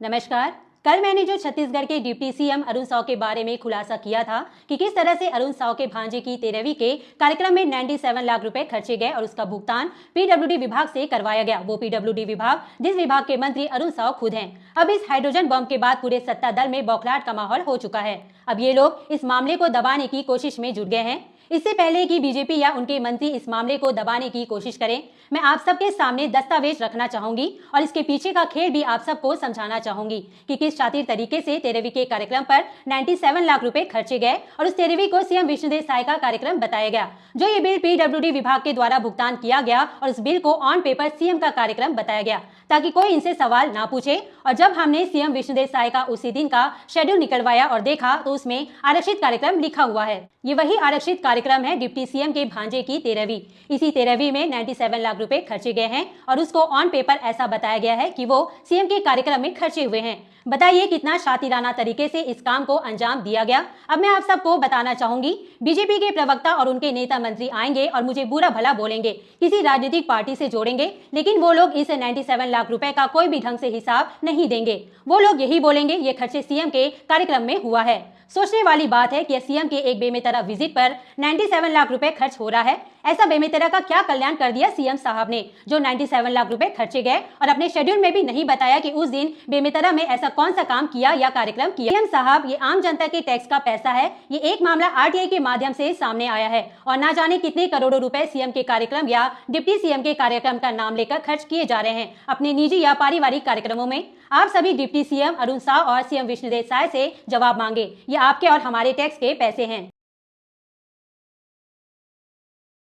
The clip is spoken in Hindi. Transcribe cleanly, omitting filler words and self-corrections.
नमस्कार। कल मैंने जो छत्तीसगढ़ के डिप्टी सीएम अरुण साव के बारे में खुलासा किया था कि किस तरह से अरुण साव के भांजे की 13वीं के कार्यक्रम में 97 लाख रुपए खर्चे गए और उसका भुगतान पीडब्ल्यूडी विभाग से करवाया गया। वो पीडब्ल्यूडी विभाग जिस विभाग के मंत्री अरुण साव खुद हैं। अब इस हाइड्रोजन बम के बाद पूरे सत्ता दल में बौखलाहट का माहौल हो चुका है। अब ये लोग इस मामले को दबाने की कोशिश में जुट गए हैं। इससे पहले कि बीजेपी या उनके मंत्री इस मामले को दबाने की कोशिश करें, मैं आप सबके सामने दस्तावेज रखना चाहूंगी और इसके पीछे का खेल भी आप सबको समझाना चाहूंगी कि किस शातिर तरीके से 13वीं के कार्यक्रम पर 97 लाख रुपए खर्चे गए और उस 13वीं को सीएम विष्णुदेव साय का कार्यक्रम बताया गया। जो ये बिल पीडब्ल्यूडी विभाग के द्वारा भुगतान किया गया और उस बिल को ऑन पेपर सीएम का कार्यक्रम बताया गया ताकि कोई इनसे सवाल ना पूछे। और जब हमने सीएम विष्णुदेव साय का उसी दिन का शेड्यूल निकलवाया और देखा तो उसमें आरक्षित कार्यक्रम लिखा हुआ है। ये वही आरक्षित कार्यक्रम है डिप्टी सीएम के भांजे की 13वीं। इसी 13वीं में 97 लाख रुपए खर्चे गए हैं और उसको ऑन पेपर ऐसा बताया गया है कि वो सीएम के कार्यक्रम में खर्चे हुए हैं। बताइए कितना शातिराना तरीके से इस काम को अंजाम दिया गया। अब मैं आप सबको बताना चाहूंगी। बीजेपी के प्रवक्ता और उनके नेता मंत्री आएंगे और मुझे बुरा भला बोलेंगे, किसी राजनीतिक पार्टी से जोड़ेंगे, लेकिन वो लोग इस 97 लाख रुपए का कोई भी ढंग से हिसाब नहीं देंगे। वो लोग यही बोलेंगे ये खर्चे सीएम के कार्यक्रम में हुआ है। सोचने वाली बात है कि सीएम के एक बेमेतरा विजिट पर 97 लाख रुपए खर्च हो रहा है। ऐसा बेमेतरा का क्या कल्याण कर दिया सीएम साहब ने जो 97 लाख रुपए खर्चे गए और अपने शेड्यूल में भी नहीं बताया कि उस दिन बेमेतरा में ऐसा कौन सा काम किया या कार्यक्रम किया। सीएम साहब, ये आम जनता के टैक्स का पैसा है। ये एक मामला आरटीआई के माध्यम से सामने आया है और ना जाने कितने करोड़ों रुपए सीएम के कार्यक्रम या डिप्टी सीएम के कार्यक्रम का नाम लेकर खर्च किए जा रहे हैं अपने निजी या पारिवारिक कार्यक्रमों में। आप सभी डिप्टी सीएम अरुण साव और सीएम विष्णुदेव साय से जवाब मांगे। ये आपके और हमारे टैक्स के पैसे हैं।